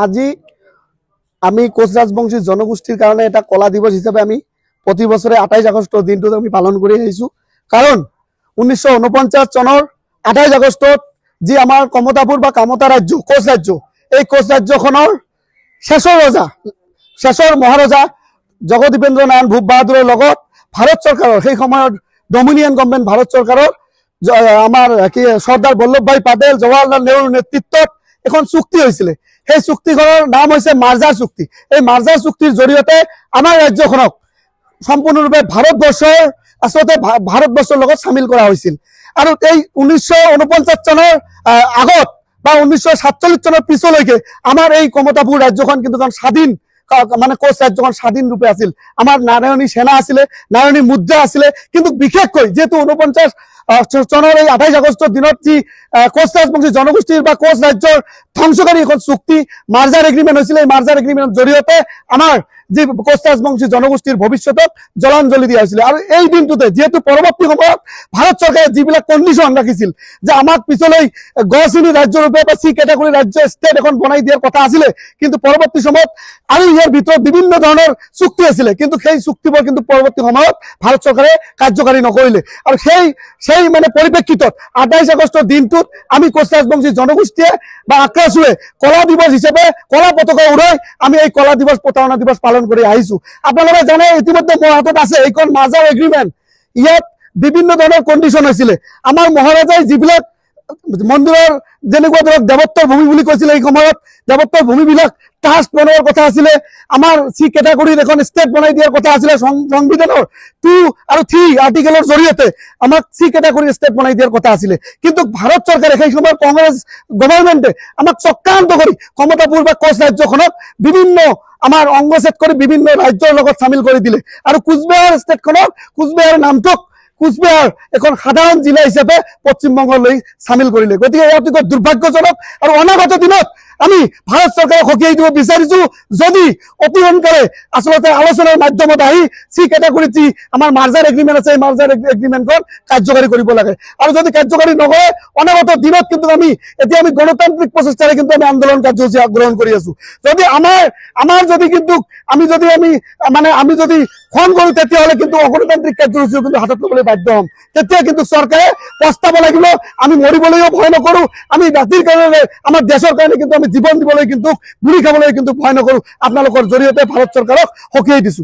আজি আমি কোচ রাজবংশী জনগোষ্ঠীর কারণে এটা কলা দিবস হিসাবে আমি প্রতি বছরে 28 আগস্ট দিনটো আমি পালন করে আহিছো। কারণ 1949 চনৰ 28 আগষ্টত যি আমাৰ কমতাপুৰ বা কামতা ৰাজ্য কোচ ৰাজ্য, এই কোচ ৰাজ্যখনৰ শেষৰ ৰজা শেষৰ মহাৰজা জগদীপেন্দ্ৰ নাৰায়ণ ভূপ বাহাদুৰৰ লগত ভাৰত চৰকাৰৰ সেই সময়ত ডমিনিয়ন গভৰ্ণমেণ্ট ভাৰত চৰকাৰৰ আমাৰ কি চৰ্দাৰ বল্লভভাই পেটেল জৱাহৰলাল নেহৰুৰ নেতৃত্বত এখন চুক্তি হৈছিল। সেই চুক্তিখনৰ নাম হৈছে মাৰ্জাৰ চুক্তি। এই মাৰ্জাৰ চুক্তিৰ জৰিয়তে আমাৰ ৰাজ্যখনক সম্পূৰ্ণৰূপে ভাৰতবৰ্ষৰ আচলতে ভাৰতবৰ্ষৰ লগত সামিল কৰা হৈছিল। আৰু এই 1949 চনৰ আগত বা 1947 চনৰ পিছলৈকে আমাৰ এই কমতাপুৰ ৰাজ্যখন কিন্তু স্বাধীন মানে কোচ ৰাজ্যখন স্বাধীন ৰূপে আছিল। আমাৰ নাৰায়ণী সেনা আছিলে, নাৰায়ণী মুদ্ৰা আছিলে। কিন্তু বিশেষকৈ যেহেতু 49 চনৰ এই 28 আগষ্টৰ দিনত যি কোচ ৰাজবংশী জনগোষ্ঠীৰ বা কোচ ৰাজ্যৰ ধ্বংসকাৰী এখন চুক্তি মাৰ্জাৰ এগ্ৰিমেণ্ট হৈছিল, এই মাৰ্জাৰ এগ্ৰিমেণ্টৰ জৰিয়তে আমাৰ যি কোচ ৰাজবংশী জনগোষ্ঠীৰ ভৱিষ্যতক জলাঞ্জলি দিয়া হৈছিল। আৰু এই দিনটোতে যেহেতু পৰৱৰ্তী সময়ত ভাৰত চৰকাৰে যিবিলাক কণ্ডিশ্যন ৰাখিছিল যে আমাক পিছলৈ গড়শ্ৰেণী ৰাজ্যৰূপে বা চি কেটেগৰী ৰাজ্য ষ্টেট এখন বনাই দিয়াৰ কথা আছিলে, কিন্তু পৰৱৰ্তী সময়ত আৰু ইয়াৰ ভিতৰত বিভিন্ন ধৰণৰ চুক্তি আছিলে, কিন্তু সেই চুক্তিবোৰ কিন্তু পৰৱৰ্তী সময়ত ভাৰত চৰকাৰে কাৰ্যকাৰী নকৰিলে। আৰু সেই মানে পৰিপ্ৰেক্ষিতত 28 আগষ্টৰ দিনটোত আমি কোচ ৰাজবংশী জনগোষ্ঠীয়ে বা আক্ৰাসুৱে কলা দিৱস হিচাপে কলা পতাকা উৰাই আমি এই কলা দিৱস প্ৰতাৰণা দিৱস পালন কৰি আহিছো। আপোনালোকে জানে ইতিমধ্যে মোৰ হাতত আছে এইখন মাৰ্জাৰ এগ্ৰিমেণ্ট। ইয়াত বিভিন্ন ধৰণৰ কণ্ডিশ্যন হৈছিলে। আমাৰ মহাৰাজাই যিবিলাক মন্দিৰৰ যেনেকুৱা ধৰক দেৱত্বৰ ভূমি বুলি কৈছিলে, এই সময়ত দেৱত্বৰ ভূমিবিলাক ট্ৰাষ্ট বনোৱাৰ কথা আছিলে, আমাৰ চি কেটেগৰীৰ এখন ষ্টেট বনাই দিয়াৰ কথা আছিলে। সংবিধানৰ 2 আৰু 3 আৰ্টিকেলৰ জৰিয়তে আমাক চি কেটেগৰীৰ ষ্টেট বনাই দিয়াৰ কথা আছিলে। কিন্তু ভাৰত চৰকাৰে সেই সময়ত কংগ্ৰেছ গভৰ্ণমেণ্টে আমাক চক্ৰান্ত কৰি কমতাপুৰ বা কোচ ৰাজ্যখনক বিভিন্ন আমাৰ অংগছেদ কৰি বিভিন্ন ৰাজ্যৰ লগত চামিল কৰি দিলে। আৰু কোচবিহাৰ ষ্টেটখনক কোচবিহাৰ নামটোক কোচবিহাৰ এখন সাধাৰণ জিলা হিচাপে পশ্চিমবংগলৈ চামিল কৰিলে। গতিকে এই অতিকৈ দুৰ্ভাগ্যজনক। আৰু অনাগত দিনত আমি ভাৰত চৰকাৰক সকীয়াই দিব বিচাৰিছো, যদি অতি সোনকালে আচলতে আলোচনাৰ মাধ্যমত আহি চি কেটেগৰীত যি আমাৰ মাৰ্জাৰ এগ্ৰিমেণ্ট আছে, এই মাৰ্জাৰ এগ্ৰিমেণ্টখন কাৰ্যকাৰী কৰিব লাগে। আৰু যদি কাৰ্যকাৰী নকৰে অনাগত দিনত কিন্তু আমি গণতান্ত্ৰিক প্ৰচেষ্টাৰে কিন্তু আমি আন্দোলন কাৰ্যসূচী গ্ৰহণ কৰি আছো। যদি আমাৰ যদি কিন্তু আমি যদি খং কৰোঁ, তেতিয়াহ'লে কিন্তু অগণতান্ত্ৰিক কাৰ্যসূচীও কিন্তু হাতত ল'বলৈ বাধ্য হ'ম। তেতিয়া কিন্তু চৰকাৰে পস্তাব লাগিব। আমি মৰিবলৈও ভয় নকৰোঁ, আমি জাতিৰ কাৰণে আমাৰ দেশৰ কাৰণে কিন্তু আমি জীৱন দিবলৈ কিন্তু গুলি খাবলৈ কিন্তু ভয় নকৰোঁ। আপোনালোকৰ জৰিয়তে ভাৰত চৰকাৰক সকীয়াই দিছো।